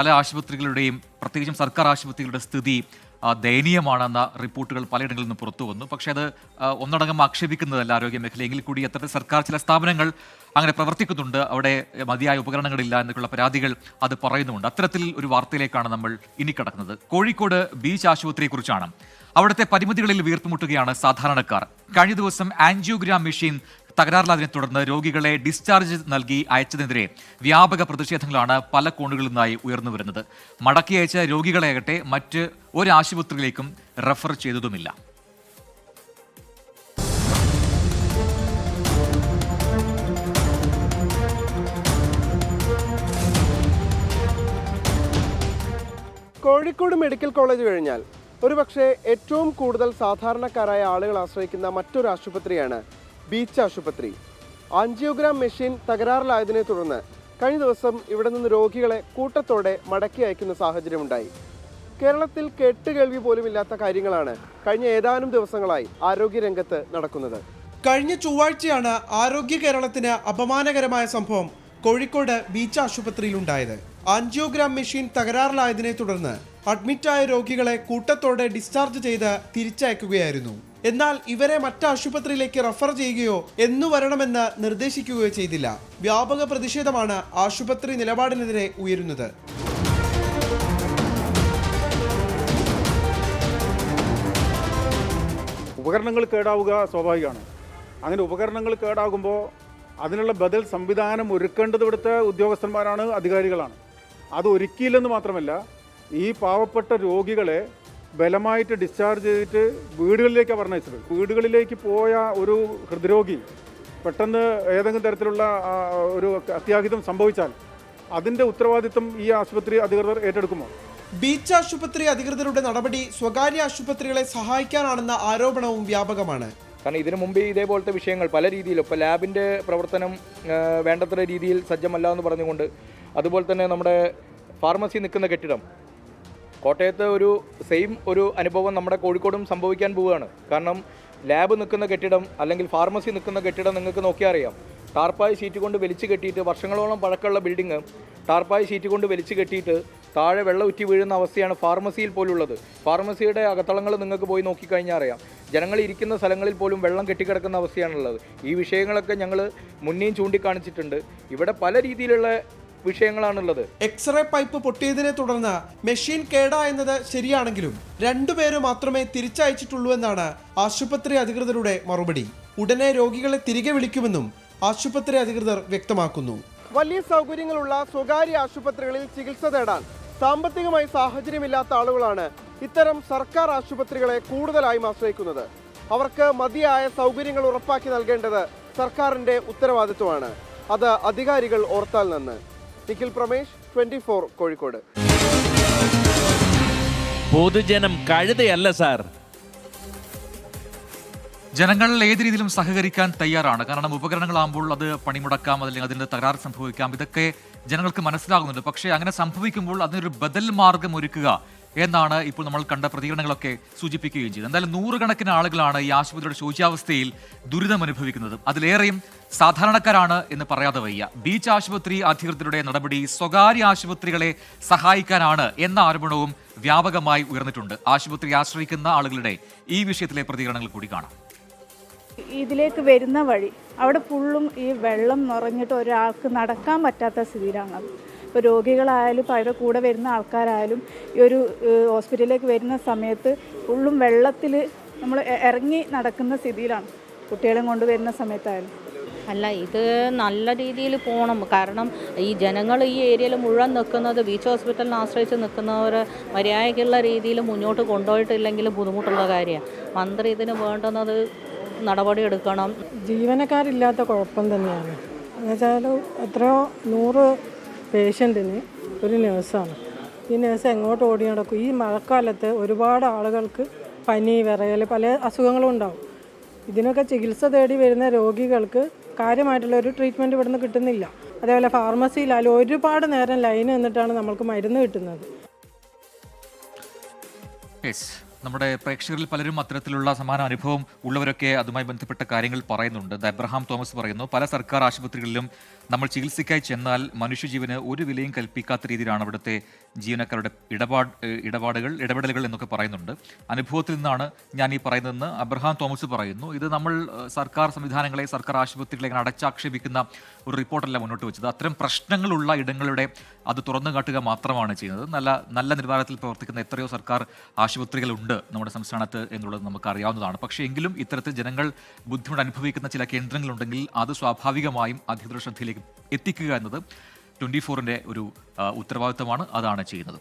പല ആശുപത്രികളുടെയും പ്രത്യേകിച്ചും സർക്കാർ ആശുപത്രികളുടെ സ്ഥിതി ദയനീയമാണെന്ന റിപ്പോർട്ടുകൾ പലയിടങ്ങളിൽ നിന്ന് പുറത്തു വന്നു. പക്ഷേ അത് ഒന്നടങ്കം ആക്ഷേപിക്കുന്നതല്ല ആരോഗ്യ മേഖല. എങ്കിൽ കൂടി അത്തരത്തിൽ സർക്കാർ ചില സ്ഥാപനങ്ങൾ അങ്ങനെ പ്രവർത്തിക്കുന്നുണ്ട്, അവിടെ മതിയായ ഉപകരണങ്ങളില്ല എന്നൊക്കെയുള്ള പരാതികൾ അത് പറയുന്നുമുണ്ട്. അത്തരത്തിൽ ഒരു വാർത്തയിലേക്കാണ് നമ്മൾ ഇനി കടക്കുന്നത്. കോഴിക്കോട് ബീച്ച് ആശുപത്രിയെക്കുറിച്ചാണ്. അവിടുത്തെ പരിമിതികളിൽ വീർപ്പുമുട്ടുകയാണ് സാധാരണക്കാർ. കഴിഞ്ഞ ദിവസം ആൻജിയോഗ്രാം മെഷീൻ തകരാറിലായതിനെ തുടർന്ന് രോഗികളെ ഡിസ്ചാർജ് നൽകി അയച്ചതിനെതിരെ വ്യാപക പ്രതിഷേധങ്ങളാണ് പല കോണുകളിൽ നിന്നായി ഉയർന്നു വരുന്നത്. മടക്കി അയച്ച രോഗികളെയാകട്ടെ മറ്റ് ഒരു ആശുപത്രിയിലേക്കും റെഫർ ചെയ്തതുമില്ല. കോഴിക്കോട് മെഡിക്കൽ കോളേജ് കഴിഞ്ഞാൽ ഒരുപക്ഷെ ഏറ്റവും കൂടുതൽ സാധാരണക്കാരായ ആളുകൾ ആശ്രയിക്കുന്ന മറ്റൊരു ആശുപത്രിയാണ് ബീച്ച് ആശുപത്രി. ആൻജിയോഗ്രാം മെഷീൻ തകരാറിലായതിനെ തുടർന്ന് കഴിഞ്ഞ ദിവസം ഇവിടെ നിന്ന് രോഗികളെ കൂട്ടത്തോടെ മടക്കി അയക്കുന്ന സാഹചര്യമുണ്ടായി. കേരളത്തിൽ കേട്ടുകേൾവി പോലുമില്ലാത്ത കാര്യങ്ങളാണ് കഴിഞ്ഞ ഏതാനും ദിവസങ്ങളായി ആരോഗ്യരംഗത്ത് നടക്കുന്നത്. കഴിഞ്ഞ ചൊവ്വാഴ്ചയാണ് ആരോഗ്യ കേരളത്തിന് അപമാനകരമായ സംഭവം കോഴിക്കോട് ബീച്ച് ആശുപത്രിയിലുണ്ടായത്. ആൻജിയോഗ്രാം മെഷീൻ തകരാറിലായതിനെ തുടർന്ന് അഡ്മിറ്റായ രോഗികളെ കൂട്ടത്തോടെ ഡിസ്ചാർജ് ചെയ്ത് തിരിച്ചയക്കുകയായിരുന്നു. എന്നാൽ ഇവരെ മറ്റാശുപത്രിയിലേക്ക് റഫർ ചെയ്യുകയോ എന്നു വരണമെന്ന് നിർദ്ദേശിക്കുകയോ ചെയ്തില്ല. വ്യാപക പ്രതിഷേധമാണ് ആശുപത്രി നിലപാടിനെതിരെ ഉയരുന്നത്. ഉപകരണങ്ങൾ കേടാവുക സ്വാഭാവികമാണ്. അങ്ങനെ ഉപകരണങ്ങൾ കേടാകുമ്പോൾ അതിനുള്ള ബദൽ സംവിധാനം ഒരുക്കേണ്ടത് ഇവിടുത്തെ ഉദ്യോഗസ്ഥന്മാരാണ്, അധികാരികളാണ്. അത് ഒരുക്കിയില്ലെന്ന് മാത്രമല്ല, ഈ പാവപ്പെട്ട രോഗികളെ ബലമായിട്ട് ഡിസ്ചാർജ് ചെയ്തിട്ട് വീടുകളിലേക്കാണ് പറഞ്ഞയച്ചത്. വീടുകളിലേക്ക് പോയ ഒരു ഹൃദ്രോഗി പെട്ടെന്ന് ഏതെങ്കിലും തരത്തിലുള്ള ഒരു അത്യാഹിതം സംഭവിച്ചാൽ അതിൻ്റെ ഉത്തരവാദിത്വം ഈ ആശുപത്രി അധികൃതർ ഏറ്റെടുക്കുമോ? ബീച്ച് ആശുപത്രി അധികൃതരുടെ നടപടി സ്വകാര്യ ആശുപത്രികളെ സഹായിക്കാനാണെന്ന ആരോപണവും വ്യാപകമാണ്. കാരണം ഇതിനു മുമ്പ് ഇതേപോലത്തെ വിഷയങ്ങൾ പല രീതിയിലും, ഇപ്പോൾ ലാബിൻ്റെ പ്രവർത്തനം വേണ്ടത്ര രീതിയിൽ സജ്ജമല്ല എന്ന് പറഞ്ഞുകൊണ്ട്, അതുപോലെ തന്നെ നമ്മുടെ ഫാർമസി നിൽക്കുന്ന കെട്ടിടം, കോട്ടയത്ത് ഒരു അനുഭവം നമ്മുടെ കോഴിക്കോടും സംഭവിക്കാൻ പോവുകയാണ്. കാരണം ലാബ് നിൽക്കുന്ന കെട്ടിടം അല്ലെങ്കിൽ ഫാർമസി നിൽക്കുന്ന കെട്ടിടം നിങ്ങൾക്ക് നോക്കിയാൽ അറിയാം, ടാർപ്പായ ഷീറ്റ് കൊണ്ട് വലിച്ചു കെട്ടിയിട്ട്, വർഷങ്ങളോളം പഴക്കമുള്ള ബിൽഡിങ് ടാർപ്പായ ഷീറ്റ് കൊണ്ട് വലിച്ചു കെട്ടിയിട്ട് താഴെ വെള്ളം ഉറ്റി വീഴുന്ന അവസ്ഥയാണ് ഫാർമസിയിൽ പോലുള്ളത്. ഫാർമസിയുടെ അകത്തളങ്ങൾ നിങ്ങൾക്ക് പോയി നോക്കിക്കഴിഞ്ഞാൽ അറിയാം, ജനങ്ങൾ ഇരിക്കുന്ന സ്ഥലങ്ങളിൽ പോലും വെള്ളം കെട്ടിക്കിടക്കുന്ന അവസ്ഥയാണുള്ളത്. ഈ വിഷയങ്ങളൊക്കെ ഞങ്ങൾ മുന്നേയും ചൂണ്ടിക്കാണിച്ചിട്ടുണ്ട്. ഇവിടെ പല രീതിയിലുള്ള വിഷയങ്ങളാണുള്ളത്. എക്സ്റേ പൈപ്പ് പൊട്ടിയതിനെ തുടർന്ന് മെഷീൻ കേടായെന്നത് ശരിയാണെങ്കിലും രണ്ടുപേര് മാത്രമേ തിരിച്ചയച്ചിട്ടുള്ളൂ എന്നാണ് ആശുപത്രി അധികൃതരുടെ മറുപടി. ഉടനെ രോഗികളെ തിരികെ വിളിക്കുമെന്നും ആശുപത്രി അധികൃതർ വ്യക്തമാക്കുന്നു. വലിയ സൗകര്യങ്ങളുള്ള സ്വകാര്യ ആശുപത്രികളിൽ ചികിത്സ തേടാൻ സാമ്പത്തികമായി സാഹചര്യമില്ലാത്ത ആളുകളാണ് ഇത്തരം സർക്കാർ ആശുപത്രികളെ കൂടുതലായും ആശ്രയിക്കുന്നത്. അവർക്ക് മതിയായ സൗകര്യങ്ങൾ ഉറപ്പാക്കി നൽകേണ്ടത് സർക്കാരിന്റെ ഉത്തരവാദിത്വമാണ്. അത് അധികാരികൾ ഓർത്താൽ നന്ന്. നിഖിൽ പ്രമേഷ്, 24 കോഴിക്കോട്. പൊതുജനം കഴുതയല്ല സാർ. ജനങ്ങൾ ഏത് രീതിയിലും സഹകരിക്കാൻ തയ്യാറാണ്. കാരണം ഉപകരണങ്ങളാകുമ്പോൾ അത് പണിമുടക്കാം, അല്ലെങ്കിൽ അതിൻ്റെ തകരാറ് സംഭവിക്കാം, ഇതൊക്കെ ജനങ്ങൾക്ക് മനസ്സിലാകുന്നുണ്ട്. പക്ഷേ അങ്ങനെ സംഭവിക്കുമ്പോൾ അതിനൊരു ബദൽ മാർഗം ഒരുക്കുക എന്നാണ് ഇപ്പോൾ നമ്മൾ കണ്ട പ്രതികരണങ്ങളൊക്കെ സൂചിപ്പിക്കുകയും ചെയ്തത്. എന്തായാലും നൂറുകണക്കിന് ആളുകളാണ് ഈ ആശുപത്രിയുടെ ശോച്യാവസ്ഥയിൽ ദുരിതം അനുഭവിക്കുന്നത്. അതിലേറെയും സാധാരണക്കാരാണ് എന്ന് പറയാതെ വയ്യ. ബീച്ച് ആശുപത്രി അധികൃതരുടെ നടപടി സ്വകാര്യ ആശുപത്രികളെ സഹായിക്കാനാണ് എന്ന ആരോപണവും വ്യാപകമായി ഉയർന്നിട്ടുണ്ട്. ആശുപത്രി ആശ്രയിക്കുന്ന ആളുകളുടെ ഈ വിഷയത്തിലെ പ്രതികരണങ്ങൾ കൂടി കാണാം. ഇതിലേക്ക് വരുന്ന വഴി അവിടെ ഫുള്ളും ഈ വെള്ളം നിറഞ്ഞിട്ട് ഒരാൾക്ക് നടക്കാൻ പറ്റാത്ത സ്ഥിതിയിലാണത്. ഇപ്പോൾ രോഗികളായാലും ഇപ്പോൾ അവരുടെ കൂടെ വരുന്ന ആൾക്കാരായാലും ഈ ഒരു ഹോസ്പിറ്റലിലേക്ക് വരുന്ന സമയത്ത് ഫുള്ളും വെള്ളത്തിൽ നമ്മൾ ഇറങ്ങി നടക്കുന്ന സ്ഥിതിയിലാണ്, കുട്ടികളെ കൊണ്ടുവരുന്ന സമയത്തായാലും. അല്ല, ഇത് നല്ല രീതിയിൽ പോകണം. കാരണം ഈ ജനങ്ങൾ ഈ ഏരിയയിൽ മുഴുവൻ നിൽക്കുന്നത് ബീച്ച് ഹോസ്പിറ്റലിനെ ആശ്രയിച്ച് നിൽക്കുന്നവർ മര്യാദയ്ക്കുള്ള രീതിയിൽ മുന്നോട്ട് കൊണ്ടുപോയിട്ടില്ലെങ്കിൽ ബുദ്ധിമുട്ടുള്ള കാര്യമാണ്. മന്ത്രി ഇതിന് വേണ്ടുന്നത് നടപടി എടുക്കണം. ജീവനക്കാരില്ലാത്ത കുഴപ്പം തന്നെയാണ്. എന്നുവെച്ചാൽ എത്രയോ 100 പേഷ്യൻറ്റിന് ഒരു നേഴ്സാണ്. ഈ നേഴ്സ് എങ്ങോട്ട് ഓടി നടക്കും? ഈ മഴക്കാലത്ത് ഒരുപാട് ആളുകൾക്ക് പനി, വിറയൽ, പല അസുഖങ്ങളും ഉണ്ടാവും. ഇതിനൊക്കെ ചികിത്സ തേടി വരുന്ന രോഗികൾക്ക് കാര്യമായിട്ടുള്ള ഒരു ട്രീറ്റ്മെൻറ്റ് ഇവിടുന്ന് കിട്ടുന്നില്ല. അതേപോലെ ഫാർമസിയിലായാലും ഒരുപാട് നേരം ലൈൻ നിന്നിട്ടാണ് നമ്മൾക്ക് മരുന്ന് കിട്ടുന്നത്. നമ്മുടെ പ്രേക്ഷകരിൽ പലരും അത്തരത്തിലുള്ള സമാന അനുഭവം ഉള്ളവരൊക്കെ അതുമായി ബന്ധപ്പെട്ട കാര്യങ്ങൾ പറയുന്നുണ്ട്. എബ്രഹാം തോമസ് പറയുന്നു, പല സർക്കാർ ആശുപത്രികളിലും നമ്മൾ ചികിത്സയ്ക്കായി ചെന്നാൽ മനുഷ്യജീവന് ഒരു വിലയും കൽപ്പിക്കാത്ത രീതിയിലാണ് അവിടുത്തെ ജീവനക്കാരുടെ ഇടപെടലുകൾ എന്നൊക്കെ പറയുന്നുണ്ട്. അനുഭവത്തിൽ നിന്നാണ് ഞാൻ ഈ പറയുന്നതെന്ന് അബ്രഹാം തോമസ് പറയുന്നു. ഇത് നമ്മൾ സർക്കാർ സംവിധാനങ്ങളെ, സർക്കാർ ആശുപത്രികളെ അടച്ചാക്ഷേപിക്കുന്ന ഒരു റിപ്പോർട്ടല്ല മുന്നോട്ട് വെച്ചത്. അത്തരം പ്രശ്നങ്ങളുള്ള ഇടങ്ങളുടെ അത് തുറന്നു കാട്ടുക മാത്രമാണ് ചെയ്യുന്നത്. നല്ല നിലവാരത്തിൽ പ്രവർത്തിക്കുന്ന എത്രയോ സർക്കാർ ആശുപത്രികളുണ്ട് നമ്മുടെ സംസ്ഥാനത്ത് എന്നുള്ളത് നമുക്ക് അറിയാവുന്നതാണ്. പക്ഷേ എങ്കിലും ഇത്തരത്തിൽ ജനങ്ങൾ ബുദ്ധിമുട്ട് അനുഭവിക്കുന്ന ചില കേന്ദ്രങ്ങളുണ്ടെങ്കിൽ അത് സ്വാഭാവികമായും അധികൃതരുടെ ശ്രദ്ധയിലേക്ക് എത്തിക്കുക എന്നത് 24-ന്റെ ഒരു ഉത്തരവാദിത്തമാണ്. അതാണ് ചെയ്യുന്നത്.